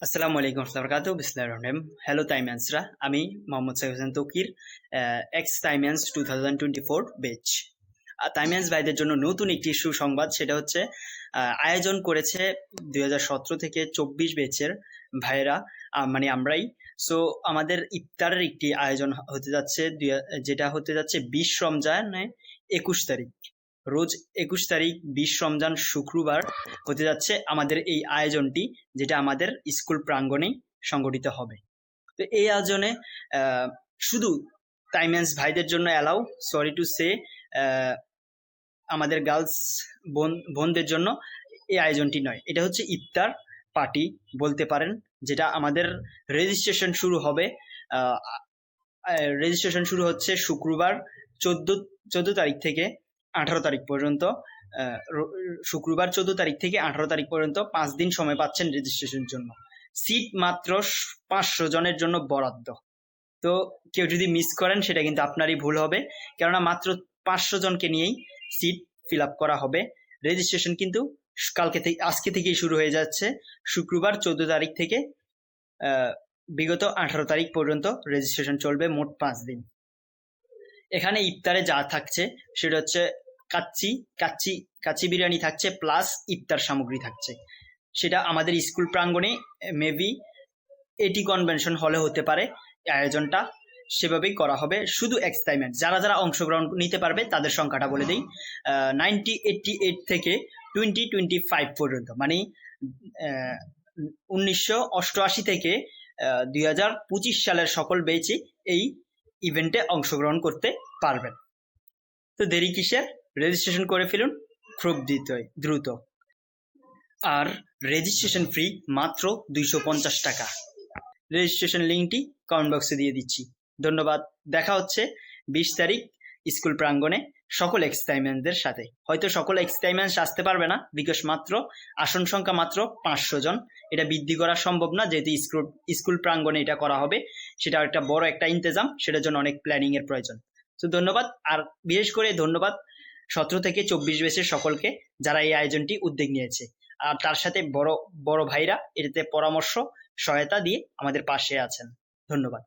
আসসালামু আলাইকুম ওয়া বারাকাতুহু বিসমিল্লাহির রহমানির রহিম। হ্যালো তাইম্যান্সরা, আমি মোহাম্মদ সাইফ হোসেন তকির, এক্স তাইম্যান্স 2024 ব্যাচ। তাইম্যান্স ভাইদের জন্য নতুন একটি সুসংবাদ, সেটা হচ্ছে আয়োজন করেছে 2017 থেকে 24 ব্যাচের ভাইয়েরা, মানে আমরাই। সো আমাদের ইফতারের একটি আয়োজন হতে যাচ্ছে, যেটা হতে যাচ্ছে 20 রমজানে 21 তারিখ, রোজ 21 তারিখ 20 রমজান শুক্রবার হতে যাচ্ছে আমাদের এই আয়োজনটি, যেটা আমাদের স্কুল প্রাঙ্গণে সংগঠিত হবে। তো এই আয়োজনে শুধু তাইম্যান্স ভাইদের জন্য অ্যালাউ, সরি টু সে, আমাদের গার্লস বোনদের জন্য এই আয়োজনটি নয়। এটা হচ্ছে ইফতার পার্টি বলতে পারেন, যেটা আমাদের রেজিস্ট্রেশন শুরু হচ্ছে শুক্রবার 14 তারিখ থেকে 18 তারিখ পর্যন্ত। শুক্রবার 14 তারিখ থেকে 18 তারিখ পর্যন্ত 5 দিন সময় পাচ্ছেন রেজিস্ট্রেশনের জন্য। সিট মাত্র 500 জনের জন্য বরাদ্দ। তো কেউ যদি মিস করেন সেটা কিন্তু আপনারই ভুল হবে, কেননা মাত্র 500 জনকে নিয়েই সিট ফিল আপ করা হবে। রেজিস্ট্রেশন কিন্তু আজকে থেকেই শুরু হয়ে যাচ্ছে। শুক্রবার 14 তারিখ থেকে বিগত 18 তারিখ পর্যন্ত রেজিস্ট্রেশন চলবে, মোট 5 দিন। এখানে ইফতারে যা থাকছে সেটা হচ্ছে কাচ্চি বিরিয়ানি থাকছে, প্লাস ইফতার সামগ্রী থাকছে। সেটা আমাদের স্কুল প্রাঙ্গণে মেবি এটি কনভেনশন হলে হতে পারে আয়োজনটা, সেভাবেই করা হবে। শুধু এক্সাইটমেন্ট, যারা যারা অংশগ্রহণ নিতে পারবে তাদের সংখ্যাটা বলে দিই। 1988 থেকে 2025 পর্যন্ত, মানে 1988 থেকে 2025 সালের সকল ব্যাচই এই ইভেন্টে অংশগ্রহণ করতে পারবেন। তো দেরি কিসের, রেজিস্ট্রেশন করে ফেলুন খুব দ্রুত। আর রেজিস্ট্রেশন ফি মাত্র 250 টাকা। রেজিস্ট্রেশন লিঙ্কটি কমেন্ট বক্সে দিয়ে দিচ্ছি। ধন্যবাদ। দেখা হচ্ছে 20 তারিখ স্কুল প্রাঙ্গণে সকল এক্সটাইমেন্টদের সাথে। হয়তো সকল এক্সটাইমেন্ট আসতে পারবে না, বিকজ আসন সংখ্যা মাত্র 500 জন। এটা বৃদ্ধি করা সম্ভব না, যেহেতু স্কুল প্রাঙ্গণে এটা করা হবে। সেটা একটা বড় একটা ইন্তজাম, সেটার জন্য অনেক প্ল্যানিং এর প্রয়োজন। তো ধন্যবাদ। আর বিশেষ করে ধন্যবাদ 17 থেকে 24 ব্যাচের সকলকে, যারা এই আয়োজনটি উদ্যোগ নিয়েছে। আর তার সাথে বড় বড় ভাইরা এটাতে পরামর্শ সহায়তা দিয়ে আমাদের পাশে আছেন। ধন্যবাদ।